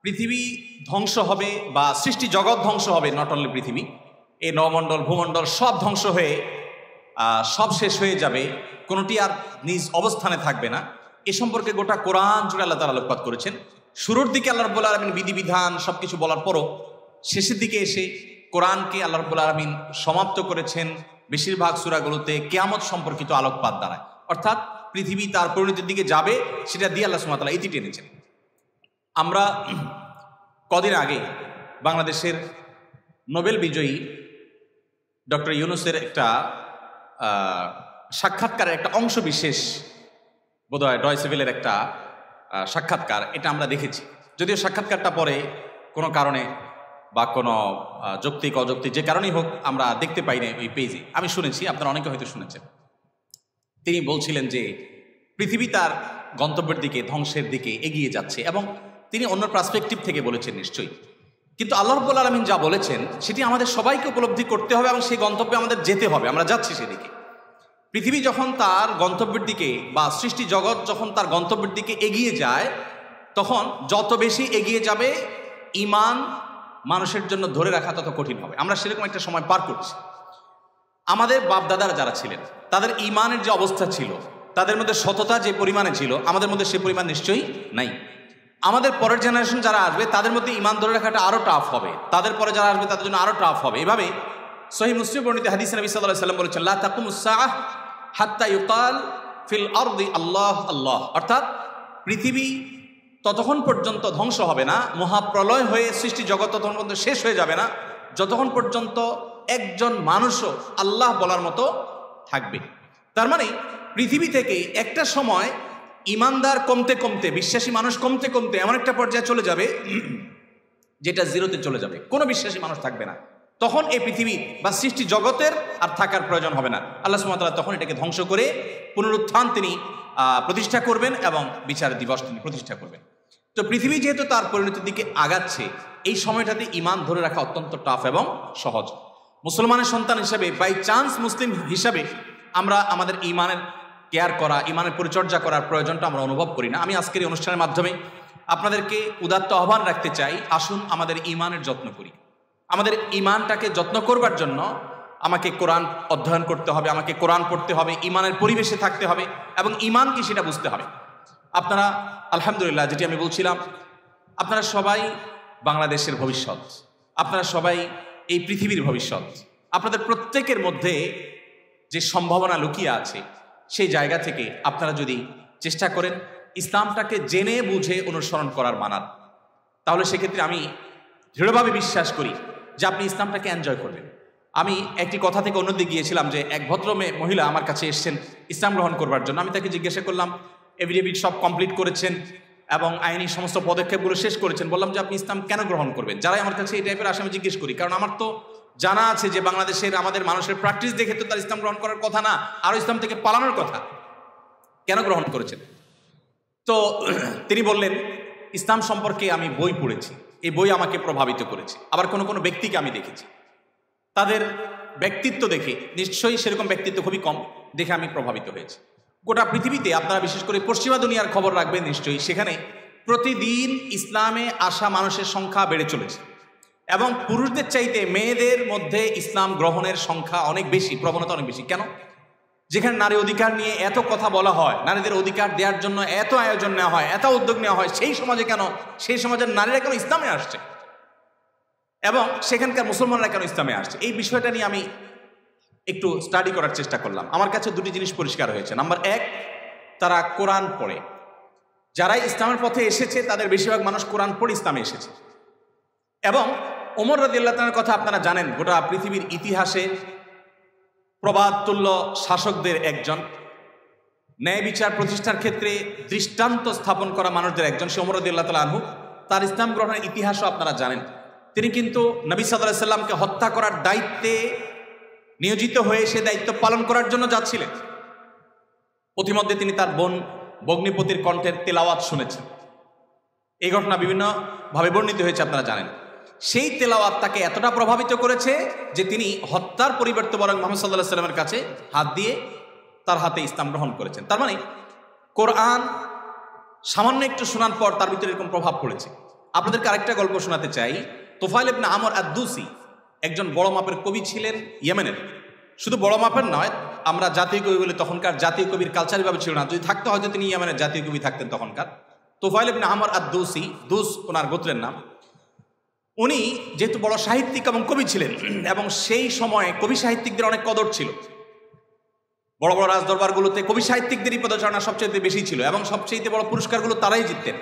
পৃথিবী ধ্বংস হবে বা সৃষ্টি জগৎ ধ্বংস হবে, নট অনলি পৃথিবী, এই নবমণ্ডল ভূমণ্ডল সব ধ্বংস হয়ে সব শেষ হয়ে যাবে, কোনোটি আর নিজ অবস্থানে থাকবে না, এ সম্পর্কে গোটা কোরআন জুড়ে আল্লাহ তাআলা আলোকপাত করেছেন। শুরুর দিকে আল্লাহ রাব্বুল আলামিন বিধিবিধান সবকিছু বলার পরও শেষের দিকে এসে কোরআনকে আল্লাহ রাব্বুল আলামিন সমাপ্ত করেছেন বেশিরভাগ সূরাগুলোতে কিয়ামত সম্পর্কিত আলোকপাত দ্বারা, অর্থাৎ পৃথিবী তার পরিণতির দিকে যাবে সেটা দিয়ে আল্লাহ সুবহানাহু ওয়া তাআলা ইতি টেনেছেন। আমরা কদিন আগে বাংলাদেশের নোবেল বিজয়ী ডক্টর ইউনূসের একটা সাক্ষাৎকারের একটা অংশ বিশেষ, বোধহয় ডয়চে ভেলের একটা সাক্ষাৎকার, এটা আমরা দেখেছি। যদিও সাক্ষাৎকারটা পরে কোনো কারণে বা কোনো যৌক্তিক অযৌক্তিক যে কারণেই হোক আমরা দেখতে পাই না ওই পেজে, আমি শুনেছি, আপনারা অনেকে হয়তো শুনেছেন। তিনি বলছিলেন যে পৃথিবী তার গন্তব্যের দিকে, ধ্বংসের দিকে এগিয়ে যাচ্ছে, এবং তিনি অন্য পার্সপেক্টিভ থেকে বলেছেন নিশ্চয়ই, কিন্তু আল্লাহ রাব্বুল আলামিন যা বলেছেন সেটি আমাদের সবাইকে উপলব্ধি করতে হবে এবং সেই গন্তব্যে আমাদের যেতে হবে। আমরা যাচ্ছি সেদিকে। পৃথিবী যখন তার গন্তব্যের দিকে বা সৃষ্টি জগৎ যখন তার গন্তব্যের দিকে এগিয়ে যায়, তখন যত বেশি এগিয়ে যাবে ঈমান মানুষের জন্য ধরে রাখা তত কঠিন হবে। আমরা সেরকম একটা সময় পার করছি। আমাদের বাপদাদারা যারা ছিলেন তাদের ঈমানের যে অবস্থা ছিল, তাদের মধ্যে সততা যে পরিমাণে ছিল, আমাদের মধ্যে সে পরিমাণ নিশ্চয়ই নাই। আমাদের পরের জেনারেশন যারা আসবে তাদের মধ্যে ঈমান ধরে রাখাটা আরও টাফ হবে, তাদের পরে যারা আসবে তাদের জন্য আরও টাফ হবে। এভাবে সহিহ মুসলিম বর্ণিত হাদিসে নবী সাল্লাল্লাহু আলাইহি ওয়াসাল্লাম বলেছেন, লা তাকুমুস সাআহ হাত্তা ইউকাল ফিল আরদি আল্লাহ আল্লাহ, অর্থাৎ পৃথিবী ততক্ষণ পর্যন্ত ধ্বংস হবে না, মহাপ্রলয় হয়ে সৃষ্টি জগৎ ততক্ষণ পর্যন্ত শেষ হয়ে যাবে না, যতক্ষণ পর্যন্ত একজন মানুষও আল্লাহ বলার মতো থাকবে। তার মানে পৃথিবী থেকে একটা সময় ইমানদার কমতে কমতে, বিশ্বাসী মানুষ কমতে কমতে এমন একটা পর্যায়ে চলে যাবে যেটা জিরোতে চলে যাবে, কোনো বিশ্বাসী মানুষ থাকবে না। তখন এই পৃথিবী বা সৃষ্টি জগতের আর থাকার প্রয়োজন হবে না। আল্লাহ সুবহানাহু ওয়া তাআলা তখন এটাকে ধ্বংস করে পুনরুত্থান তিনি প্রতিষ্ঠা করবেন এবং বিচার দিবস তিনি প্রতিষ্ঠা করবেন। তো পৃথিবী যেহেতু তার পরিণতির দিকে আগাচ্ছে, এই সময়টাতে ঈমান ধরে রাখা অত্যন্ত টাফ এবং সহজ। মুসলমানের সন্তান হিসাবে, বাই চান্স মুসলিম হিসাবে আমরা আমাদের ঈমানের কেয়ার করা, ঈমানের পরিচর্যা করার প্রয়োজনটা আমরা অনুভব করি না। আমি আজকের এই অনুষ্ঠানের মাধ্যমে আপনাদেরকে উদাত্ত আহ্বান রাখতে চাই, আসুন আমাদের ঈমানের যত্ন করি। আমাদের ঈমানটাকে যত্ন করবার জন্য আমাকে কোরআন অধ্যয়ন করতে হবে, আমাকে কোরআন পড়তে হবে, ঈমানের পরিবেশে থাকতে হবে এবং ঈমান কি সেটা বুঝতে হবে। আপনারা আলহামদুলিল্লাহ, যেটি আমি বলছিলাম, আপনারা সবাই বাংলাদেশের ভবিষ্যৎ, আপনারা সবাই এই পৃথিবীর ভবিষ্যৎ। আপনাদের প্রত্যেকের মধ্যে যে সম্ভাবনা লুকিয়ে আছে, সেই জায়গা থেকে আপনারা যদি চেষ্টা করেন ইসলামটাকে জেনে বুঝে অনুসরণ করার, মানার, তাহলে সেক্ষেত্রে আমি দৃঢ়ভাবে বিশ্বাস করি যে আপনি ইসলামটাকে এনজয় করবেন। আমি একটি কথা থেকে অন্যদিকে গিয়েছিলাম যে এক ভদ্র মহিলা আমার কাছে এসেছেন ইসলাম গ্রহণ করবার জন্য। আমি তাকে জিজ্ঞাসা করলাম, এফিডেভিট সব কমপ্লিট করেছেন এবং আইনি সমস্ত পদক্ষেপগুলো শেষ করেছেন, বললাম যে আপনি ইসলাম কেন গ্রহণ করবেন? যারাই আমার কাছে এই টাইপের আসে আমি জিজ্ঞেস করি, কারণ আমার তো জানা আছে যে বাংলাদেশের আমাদের মানুষের প্র্যাকটিস দেখে তো তার ইসলাম গ্রহণ করার কথা না, আরও ইসলাম থেকে পালানোর কথা। কেন গ্রহণ করেছেন? তো তিনি বললেন, ইসলাম সম্পর্কে আমি বই পড়েছি, এই বই আমাকে প্রভাবিত করেছে। আবার কোনো কোনো ব্যক্তিকে আমি দেখেছি, তাদের ব্যক্তিত্ব দেখে, নিশ্চয়ই সেরকম ব্যক্তিত্ব খুবই কম, দেখে আমি প্রভাবিত হয়েছি। গোটা পৃথিবীতে আপনারা বিশেষ করে পশ্চিমা দুনিয়ার খবর রাখবেন নিশ্চয়ই, সেখানে প্রতিদিন ইসলামে আসা মানুষের সংখ্যা বেড়ে চলেছে এবং পুরুষদের চাইতে মেয়েদের মধ্যে ইসলাম গ্রহণের সংখ্যা অনেক বেশি, প্রবণতা অনেক বেশি। কেন? যেখানে নারী অধিকার নিয়ে এত কথা বলা হয়, নারীদের অধিকার দেওয়ার জন্য এত আয়োজন নেওয়া হয়, এত উদ্যোগ নেওয়া হয়, সেই সমাজে কেন, সেই সমাজের নারীরা কেন ইসলামে আসছে এবং সেখানকার মুসলমানরা কেন ইসলামে আসছে? এই বিষয়টা নিয়ে আমি একটু স্টাডি করার চেষ্টা করলাম। আমার কাছে দুটি জিনিস পরিষ্কার হয়েছে। নাম্বার এক, তারা কোরআন পড়ে। যারাই ইসলামের পথে এসেছে তাদের বেশিরভাগ মানুষ কোরআন পড়ে ইসলামে এসেছে। এবং ওমর রাদিয়াল্লাহু তাআলার কথা আপনারা জানেন, গোটা পৃথিবীর ইতিহাসে প্রবাদতুল্য শাসকদের একজন, ন্যায় বিচার প্রতিষ্ঠার ক্ষেত্রে দৃষ্টান্ত স্থাপন করা মানুষদের একজন, সে ওমর রাদিয়াল্লাহু তাআলা আনহু। তার ইসলাম গ্রহণের ইতিহাসও আপনারা জানেন। তিনি কিন্তু নবী সাল্লাল্লাহু আলাইহি সাল্লামকে হত্যা করার দায়িত্বে নিয়োজিত হয়ে সে দায়িত্ব পালন করার জন্য যাচ্ছিলেন। প্রতিমধ্যে তিনি তার বোন বগ্নিপতির কণ্ঠের তেলাওয়াত শুনেছেন। এই ঘটনা বিভিন্নভাবে বর্ণিত হয়েছে, আপনারা জানেন। সেই তেলাওয়াত তাকে এতটা প্রভাবিত করেছে যে তিনি হত্যার পরিবর্তে বরং মুহাম্মদ সাল্লাল্লাহু আলাইহি সাল্লামের কাছে হাত দিয়ে তার হাতে ইসলাম গ্রহণ করেছেন। তার মানে কোরআন সামান্য একটু শোনার পর তার ভিতরে এরকম প্রভাব পড়েছে। আপনাদেরকে আরেকটা গল্প শোনাতে চাই। তোফাইল ইবনে আমর আদ-দুসি একজন বড় মাপের কবি ছিলেন ইয়েমেনের। শুধু বড় মাপের নয়, আমরা জাতীয় কবি বলে, তখনকার জাতীয় কবির কালচারিভাবে ছিল না, যদি থাকতে হয়তো তিনি ইয়েমেনের জাতীয় কবি থাকতেন তখনকার। তোফাইল ইবনে আমর আদ-দুসি, দুস ওনার গোত্রের নাম। উনি যেহেতু বড় সাহিত্যিক এবং কবি ছিলেন, এবং সেই সময়ে কবি সাহিত্যিকদের অনেক কদর ছিল। বড় বড় রাজদরবারগুলোতে কবি সাহিত্যিকদেরই পদচারণা সবচেয়ে বেশি ছিল, এবং সবচেয়ে বড় পুরস্কারগুলো তারাই জিততেন।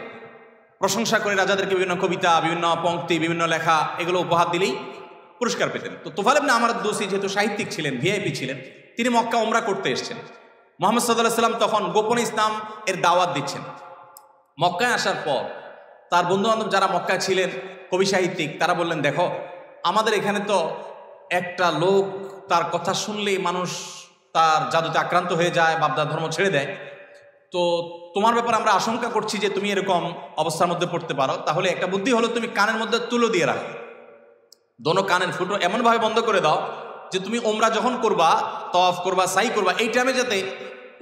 প্রশংসা করে রাজাদেরকে বিভিন্ন কবিতা, বিভিন্ন পংক্তি, বিভিন্ন লেখা এগুলো উপহার দিলেই পুরস্কার পেতেন। তো তোফাইল ইবনে আমর আদ-দুসি যেহেতু সাহিত্যিক ছিলেন, ভিআইপি ছিলেন, তিনি মক্কা উমরা করতে এসেছেন। মুহাম্মদ সাল্লাল্লাহু আলাইহি ওয়াসাল্লাম তখন গোপনে ইসলাম এর দাওয়াত দিচ্ছেন। মক্কায় আসার পর তার বন্ধুবান্ধব যারা মক্কায় ছিলেন কবি সাহিত্যিক, তারা বললেন, দেখো আমাদের এখানে তো একটা লোক, তার কথা শুনলেই মানুষ তার জাদুতে আক্রান্ত হয়ে যায়, বাপদা ধর্ম ছেড়ে দেয়। তো তোমার ব্যাপারে আমরা আশঙ্কা করছি যে তুমি এরকম অবস্থার মধ্যে পড়তে পারো। তাহলে একটা বুদ্ধি হলো, তুমি কানের মধ্যে তুলো দিয়ে রাখো, দোনো কানের ফুটো এমনভাবে বন্ধ করে দাও যে তুমি ওমরা যখন করবা, তওয়াফ করবা, সাই করবা, এই টাইমে যাতে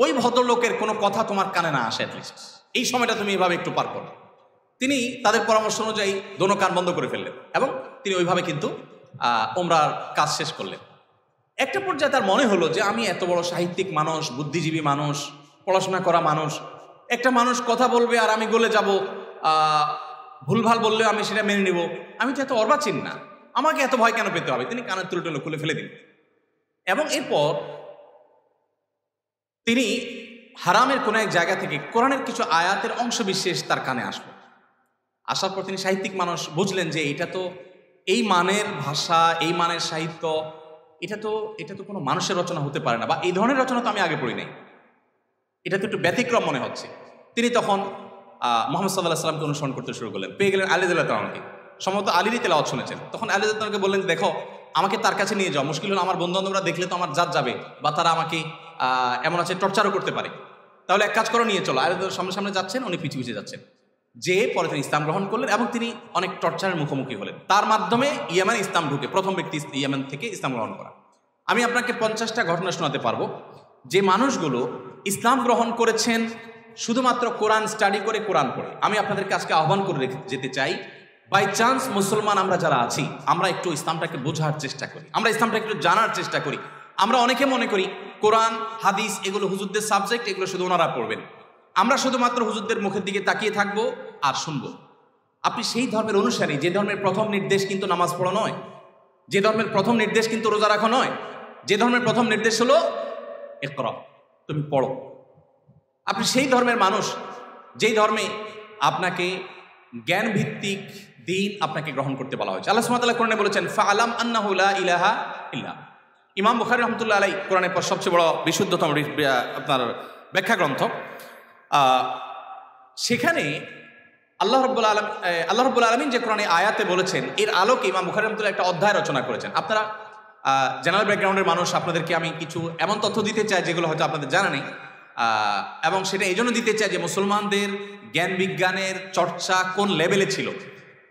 ওই ভদ্রলোকের কোনো কথা তোমার কানে না আসে, অ্যাটলিস্ট এই সময়টা তুমি এভাবে একটু পার করো। তিনি তাদের পরামর্শ অনুযায়ী দোনো কান বন্ধ করে ফেললেন, এবং তিনি ওইভাবে কিন্তু ওমরার কাজ শেষ করলেন। একটা পর্যায়ে তার মনে হলো যে আমি এত বড় সাহিত্যিক মানুষ, বুদ্ধিজীবী মানুষ, পড়াশোনা করা মানুষ, একটা মানুষ কথা বলবে আর আমি গলে যাব, ভুলভাল বললে আমি সেটা মেনে নিব, আমি তো এত অর্বাচীন না, আমাকে এত ভয় কেন পেতে হবে। তিনি কানের তুলো খুলে ফেলে দিন, এবং এরপর তিনি হারামের কোনো এক জায়গা থেকে কোরআনের কিছু আয়াতের অংশ বিশেষ তার কানে আসলো। আসার পর তিনি সাহিত্যিক মানুষ, বুঝলেন যে এটা তো এই মানের ভাষা, এই মানের সাহিত্য, এটা তো কোনো মানুষের রচনা হতে পারে না, বা এই ধরনের রচনা তো আমি আগে পড়ি নাই, এটা তো একটু ব্যতিক্রম মনে হচ্ছে। তিনি তখন মুহাম্মদ সাল্লাল্লাহু আলাইহি ওয়াসাল্লামকে অনুসরণ করতে শুরু করলেন। পেয়ে গেলেন আলী রাদিয়াল্লাহু তাআলাকে, সম্ভবত আলীরই তেলাওয়াত শুনেছেন। তখন আলী রাদিয়াল্লাহু তাআলাকে বললেন, দেখো আমাকে তার কাছে নিয়ে যাও, মুশকিল হলো আমার বন্ধু-বান্ধবরা দেখলে তো আমার জাত যাবে, বা তারা আমাকে এমন আছে টর্চারও করতে পারে, তাহলে এক কাজ করো, নিয়ে চলো। আলী রাদিয়াল্লাহু সামনে সামনে যাচ্ছেন, উনি পিছিয়ে পিছিয়ে যাচ্ছেন। যে পরে তিনি ইসলাম গ্রহণ করলেন, এবং তিনি অনেক টর্চারের মুখোমুখি হলেন। তার মাধ্যমে ইয়েমেনে ইসলাম ঢুকে প্রথম ব্যক্তি ইয়েমেন থেকে ইসলাম গ্রহণ করা। আমি আপনাকে 50টা ঘটনা শোনাতে পারবো যে মানুষগুলো ইসলাম গ্রহণ করেছেন শুধুমাত্র কোরআন স্টাডি করে, কোরআন পড়ে। আমি আপনাদেরকে আজকে আহ্বান করে যেতে চাই, বাই চান্স মুসলমান আমরা যারা আছি, আমরা একটু ইসলামটাকে বোঝার চেষ্টা করি, আমরা ইসলামটাকে একটু জানার চেষ্টা করি। আমরা অনেকে মনে করি কোরআন, হাদিস এগুলো হুজুরদের সাবজেক্ট, এগুলো শুধু ওনারা পড়বেন, আমরা শুধুমাত্র হুজুরদের মুখের দিকে তাকিয়ে থাকবো আর শুনবো। আপনি সেই ধর্মের অনুসারী, যে ধর্মের প্রথম নির্দেশ কিন্তু নামাজ পড়া নয়, যে ধর্মের প্রথম নির্দেশ কিন্তু রোজা রাখা নয়, যে ধর্মের প্রথম নির্দেশ হলো ইকরা, তুমি পড়ো। আপনি সেই ধর্মের মানুষ, যেই ধর্মে আপনাকে জ্ঞান ভিত্তিক দিন আপনাকে গ্রহণ করতে বলা হয়েছে। আল্লাহ সুবহানাহু ওয়া তাআলা কোরআনে বলেছেন, ফাআলাম আন্নাহু লা ইলাহা ইল্লা। ইমাম বুখারী রাহমাতুল্লাহ আলাইহি কোরআনের পর সবচেয়ে বড় বিশুদ্ধতম আপনার ব্যাখ্যা গ্রন্থ, সেখানে আল্লাহ রাব্বুল আলামিন যে কোরআনে আয়াতে বলেছেন, এর আলোকে ইমাম বুখারী রাহমাতুল্লাহ একটা অধ্যায় রচনা করেছেন। আপনারা জেনারেল ব্যাকগ্রাউন্ডের মানুষ, আপনাদেরকে আমি কিছু এমন তথ্য দিতে চাই যেগুলো হয়তো আপনাদের জানা নেই, এবং সেটা এই জন্য দিতে চাই যে মুসলমানদের জ্ঞান বিজ্ঞানের চর্চা কোন লেভেলে ছিল,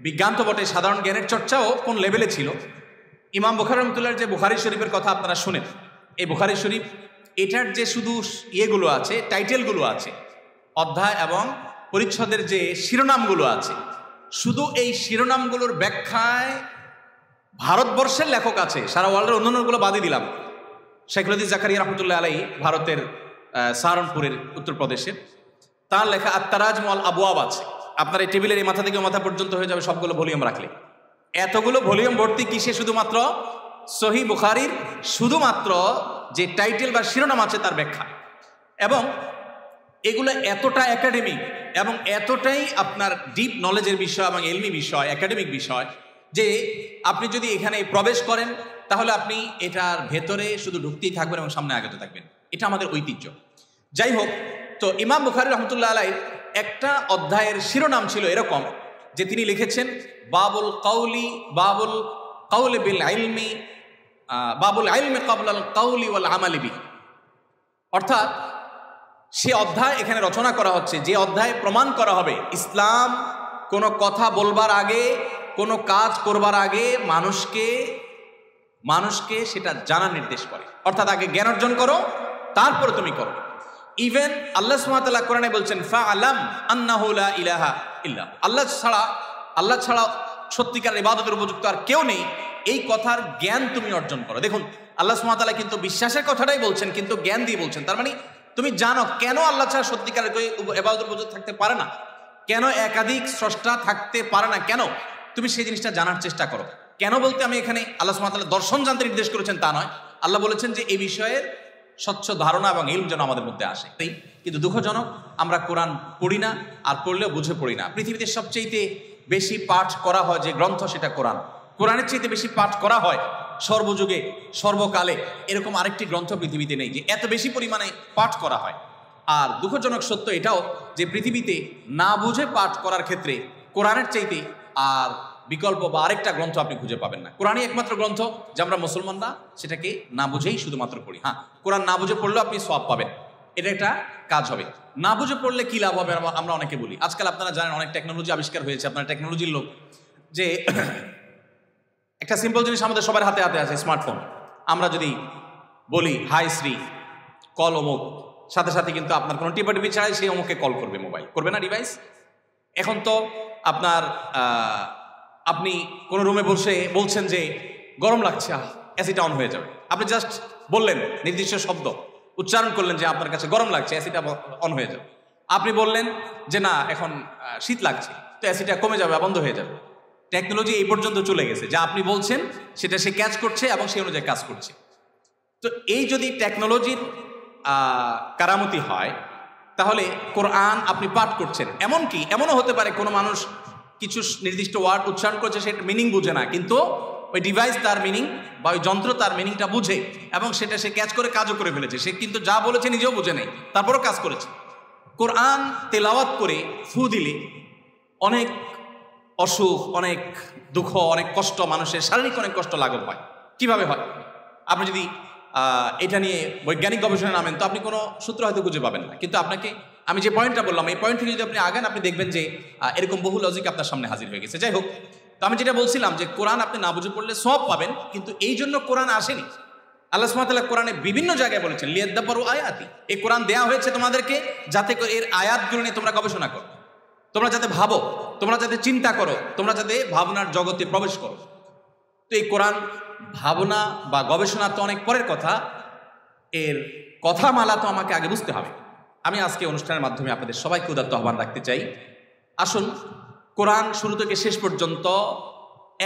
বিজ্ঞান তো বটে, সাধারণ জ্ঞানের চর্চাও কোন লেভেলে ছিল। ইমাম বুখারী রাহমাতুল্লাহর যে বুখারী শরীফের কথা আপনারা শুনেন, এই বুখারী শরীফ, এটার যে শুধু ইয়েগুলো আছে, টাইটেলগুলো আছে, অধ্যায় এবং পরিচ্ছদের যে শিরোনামগুলো আছে, শুধু এই শিরোনামগুলোর ব্যাখ্যায় ভারতবর্ষের লেখক আছে, সারা ওয়ার্ল্ডের অন্যান্যগুলো বাদই দিলাম। শাইখুল হাদিস জাকারিয়া রাহমাতুল্লাহ আলাইহি, ভারতের সাহারানপুরের, উত্তরপ্রদেশের, তার লেখা আত-তারাজম ওয়াল আবওয়াব আছে। আপনার এই টেবিলের এই মাথা থেকে মাথা পর্যন্ত হয়ে যাবে সবগুলো ভলিউম রাখলে। এতগুলো ভলিউম ভর্তি কিসে? শুধুমাত্র সহিহ বুখারীর শুধুমাত্র যে টাইটেল বা শিরোনাম আছে তার ব্যাখ্যা। এবং এগুলো এতটা একাডেমিক এবং এতটাই আপনার ডিপ নলেজের বিষয় এবং এলমি বিষয়, একাডেমিক বিষয়, যে আপনি যদি এখানে প্রবেশ করেন তাহলে আপনি এটার ভেতরে শুধু ঢুকতেই থাকবেন এবং সামনে আগাতে থাকবেন। এটা আমাদের ঐতিহ্য। যাই হোক, তো ইমাম বুখারী রাহমাতুল্লাহ আলাইহি একটা অধ্যায়ের শিরোনাম ছিল এরকম যে তিনি লিখেছেন, বাবুল কাউলি বিল ইলমি, বাবুল ইলমি ক্বাবলাল কাউলি ওয়াল আমালি বিহি। অর্থাৎ সে অধ্যায় এখানে রচনা করা হচ্ছে, যে অধ্যায়ে প্রমাণ করা হবে ইসলাম কোনো কথা বলবার আগে, কোনো কাজ করবার আগে মানুষকে সেটা জানার নির্দেশ করে। অর্থাৎ আগে জ্ঞান অর্জন করো, তারপরে তুমি করো। ইভেন আল্লাহ সুবহানাহু ওয়া তাআলা কোরআনে বলছেন, ফাআলাম আন্নাহু লা ইলাহা ইল্লা, আল্লাহ ছাড়া আল্লাহ ছাড়া সত্যিকার ইবাদতের উপযুক্ত আর কেউ নেই, এই কথার জ্ঞান তুমি অর্জন করো। দেখুন আল্লাহ সুবহানাহু ওয়া তাআলা কিন্তু বিশ্বাসের কথাটাই বলছেন, কিন্তু জ্ঞান দিয়ে বলছেন। তার মানে তুমি জানো কেন আল্লাহ ছাড়া সত্যিকারের ইবাদতের উপযুক্ত থাকতে পারে না, কেন একাধিক স্রষ্টা থাকতে পারে না, কেন তুমি সেই জিনিসটা জানার চেষ্টা করো। কেন বলতে আমি এখানে আল্লাহ সুবহানাহু ওয়া তাআলা দর্শন জানতে নির্দেশ করেছেন তা নয়, আল্লাহ বলেছেন যে এই বিষয়ের স্বচ্ছ ধারণা এবং ইলম যেন আমাদের মধ্যে আসে। কিন্তু দুঃখজনক আমরা কোরআন পড়ি না, আর পড়লেও বুঝে পড়ি না। পৃথিবীতে সবচেয়ে বেশি পাঠ করা হয় যে গ্রন্থ সেটা কোরআন। কোরআনের চাইতে বেশি পাঠ করা হয় সর্বযুগে সর্বকালে এরকম আরেকটি গ্রন্থ পৃথিবীতে নেই যে এত বেশি পরিমাণে পাঠ করা হয়। আর দুঃখজনক সত্য এটাও যে পৃথিবীতে না বুঝে পাঠ করার ক্ষেত্রে কোরআনের চাইতে আর বিকল্প বা আরেকটা গ্রন্থ আপনি খুঁজে পাবেন না। কোরআনই একমাত্র গ্রন্থ যে আমরা মুসলমানরা সেটাকে না বুঝেই শুধুমাত্র পড়ি। হ্যাঁ, কোরআন না বুঝে পড়লেও আপনি সওয়াব পাবেন, এটা একটা কাজ হবে। না বুঝে পড়লে কি লাভ হবে আমরা অনেকে বলি। আজকাল আপনারা জানেন অনেক টেকনোলজি আবিষ্কার হয়েছে, আপনারা টেকনোলজির লোক, যে একটা সিম্পল জিনিস আমাদের সবার হাতে হাতে আছে, স্মার্টফোন। আমরা যদি বলি হাই শ্রী কল অমুক, সাথে সাথে কিন্তু আপনার কোনো টিপাটিপি ছাড়াই সেই অমুককে কল করবে, মোবাইল করবে না ডিভাইস। এখন তো আপনার আপনি কোনো রুমে বসে বলছেন যে গরম লাগছে, এসিটা অন হয়ে যাবে। আপনি জাস্ট বললেন, নির্দিষ্ট শব্দ উচ্চারণ করলেন যে আপনার কাছে গরম লাগছে, এসিটা অন হয়ে যাবে। আপনি বললেন যে না এখন শীত লাগছে, তো এসিটা কমে যাবে, বন্ধ হয়ে যাবে। টেকনোলজি এই পর্যন্ত চলে গেছে যা আপনি বলছেন সেটা সে ক্যাচ করছে এবং সেই অনুযায়ী কাজ করছে। তো এই যদি টেকনোলজির কারামতি হয়, তাহলে কোরআন আপনি পাঠ করছেন, এমনকি এমনও হতে পারে কোনো মানুষ কিছু নির্দিষ্ট ওয়ার্ড উচ্চারণ করছে, সেটা মিনিং বুঝে না, কিন্তু ওই ডিভাইস তার মিনিং বা ওই যন্ত্র তার মিনিংটা বুঝে এবং সেটা সে ক্যাচ করে কাজও করে ফেলেছে। সে কিন্তু যা বলেছে নিজেও বুঝে নেই, তারপরও কাজ করেছে। কোরআন তেলাওয়াত করে ফু দিলে অনেক অসুখ, অনেক দুঃখ, অনেক কষ্ট, মানুষের শারীরিক অনেক কষ্ট লাঘব হয়। কিভাবে হয়? আপনি যদি এটা নিয়ে বৈজ্ঞানিক গবেষণা নামেন তো আপনি কোনো সূত্র হয়তো খুঁজে পাবেন না, কিন্তু আপনাকে আমি যে পয়েন্টটা বললাম এই পয়েন্ট থেকে যদি আপনি আগান, আপনি দেখবেন যে এরকম বহু লজিক আপনার সামনে হাজির হয়ে গেছে। যাই হোক, তো আমি যেটা বলছিলাম যে কোরআন আপনি না বুঝে পড়লে সওয়াব পাবেন, কিন্তু এই জন্য কোরআন আসেনি। আল্লাহ সুবহানাহু ওয়া তাআলা কোরআনে বিভিন্ন জায়গায় বলেছেন লিয়াদাব্বারু আয়াতি, এই কোরআন দেয়া হয়েছে তোমাদেরকে যাতে এর আয়াতগুলো নিয়ে তোমরা গবেষণা করো, তোমরা যাতে ভাবো, তোমরা যাতে চিন্তা করো, তোমরা যাতে ভাবনার জগতে প্রবেশ করো। তো এই কোরআন ভাবনা বা গবেষণা তো অনেক পরের কথা, এর কথামালা তো আমাকে আগে বুঝতে হবে। আমি আজকে অনুষ্ঠানের মাধ্যমে আপনাদের সবাইকে উদাত্ত আহ্বান রাখতে চাই, আসুন কোরআন শুরু থেকে শেষ পর্যন্ত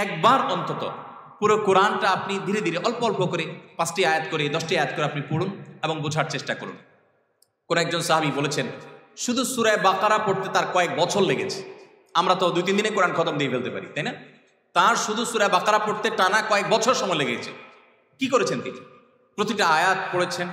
একবার অন্তত পুরো কোরআনটা আপনি ধীরে ধীরে অল্প অল্প করে 5টি আয়াত করে 10টি আয়াত করে আপনি পড়ুন এবং বোঝার চেষ্টা করুন। কোন একজন সাহাবী বলেছেন শুধু সূরা বাকারা পড়তে তার কয়েক বছর লেগেছে। আমরা তো 2-3 দিনে কোরআন খতম দিয়ে ফেলতে পারি, তাই না? তার শুধু সূরা বাকারা পড়তে টানা কয়েক বছর সময় লেগেছে। কি করেছেন তিনি? প্রতিটা আয়াত পড়েছেন,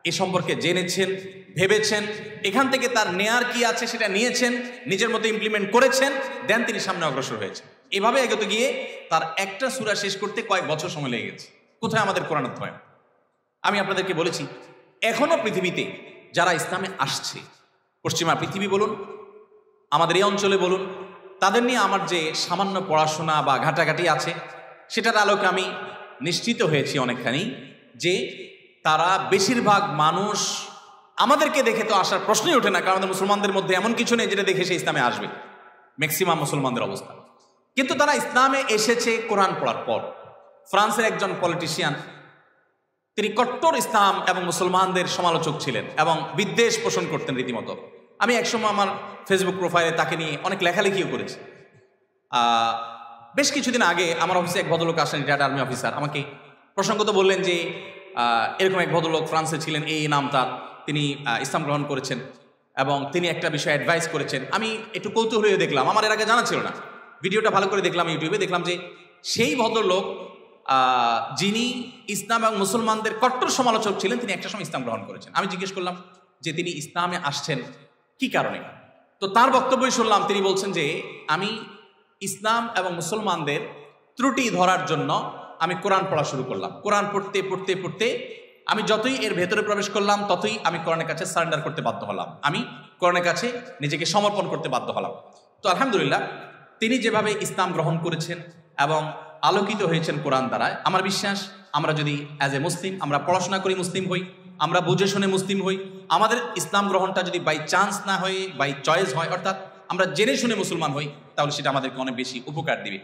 এ সম্পর্কে জেনেছেন, ভেবেছেন, এখান থেকে তার নেয়ার কি আছে সেটা নিয়েছেন, নিজের মতো ইমপ্লিমেন্ট করেছেন, দেন তিনি সামনে অগ্রসর হয়েছেন। এভাবে এগোতে গিয়ে তার একটা সূরা শেষ করতে কয়েক বছর সময় লেগে গেছে। কোথায় আমাদের কোরআন অধ্যয়ন? আমি আপনাদেরকে বলেছি এখনো পৃথিবীতে যারা ইসলামে আসছে, পশ্চিমা পৃথিবী বলুন, আমাদের এই অঞ্চলে বলুন, তাদের নিয়ে আমার যে সামান্য পড়াশোনা বা ঘাটাঘাটি আছে সেটার আলোকে আমি নিশ্চিত হয়েছি অনেকখানি যে তারা বেশিরভাগ মানুষ আমাদেরকে দেখে তো আসার প্রশ্নই ওঠে না, কারণ আমাদের মুসলমানদের মধ্যে এমন কিছু নেই যেটা দেখে সে ইসলামে আসবে, ম্যাক্সিমাম মুসলমানদের অবস্থা। কিন্তু তারা ইসলামে এসেছে কোরআন পড়ার পর। ফ্রান্সের একজন পলিটিশিয়ান, তিনি কট্টর ইসলাম এবং মুসলমানদের সমালোচক ছিলেন এবং বিদ্বেষ পোষণ করতেন রীতিমতো। আমি একসময় আমার ফেসবুক প্রোফাইলে তাকে নিয়ে অনেক লেখালেখিও করেছি। বেশ কিছুদিন আগে আমার অফিসে এক ভদ্রলোক আসেন, রিটায়ার্ড আর্মি অফিসার, আমাকে প্রসঙ্গত বললেন যে এরকম এক ভদ্রলোক ফ্রান্সে ছিলেন, এই নাম তার, তিনি ইসলাম গ্রহণ করেছেন এবং তিনি একটা বিষয়ে অ্যাডভাইস করেছেন। আমি একটু কৌতূহল হয়ে দেখলাম, আমার এর আগে জানা ছিল না, ভিডিওটা ভালো করে দেখলাম ইউটিউবে, দেখলাম যে সেই ভদ্রলোক যিনি ইসলাম এবং মুসলমানদের কট্টর সমালোচক ছিলেন, তিনি একটা সময় ইসলাম গ্রহণ করেছেন। আমি জিজ্ঞেস করলাম যে তিনি ইসলামে আসছেন কি কারণে? তো তার বক্তব্যই শুনলাম, তিনি বলছেন যে আমি ইসলাম এবং মুসলমানদের ত্রুটি ধরার জন্য আমি কোরআন পড়া শুরু করলাম। কোরআন পড়তে পড়তে পড়তে আমি যতই এর ভেতরে প্রবেশ করলাম ততই আমি কোরআনের কাছে সারেন্ডার করতে বাধ্য হলাম, আমি কোরআনের কাছে নিজেকে সমর্পণ করতে বাধ্য হলাম। তো আলহামদুলিল্লাহ তিনি যেভাবে ইসলাম গ্রহণ করেছেন এবং আলোকিত হয়েছেন কোরআন দ্বারা, আমার বিশ্বাস আমরা যদি অ্যাজ এ মুসলিম আমরা পড়াশোনা করি মুসলিম হই, আমরা বুঝে শুনে মুসলিম হই, আমাদের ইসলাম গ্রহণটা যদি বাই চান্স না হয়ে বাই চয়েস হয়, অর্থাৎ আমরা জেনে শুনে মুসলমান হই, তাহলে সেটা আমাদেরকে অনেক বেশি উপকার দিবে।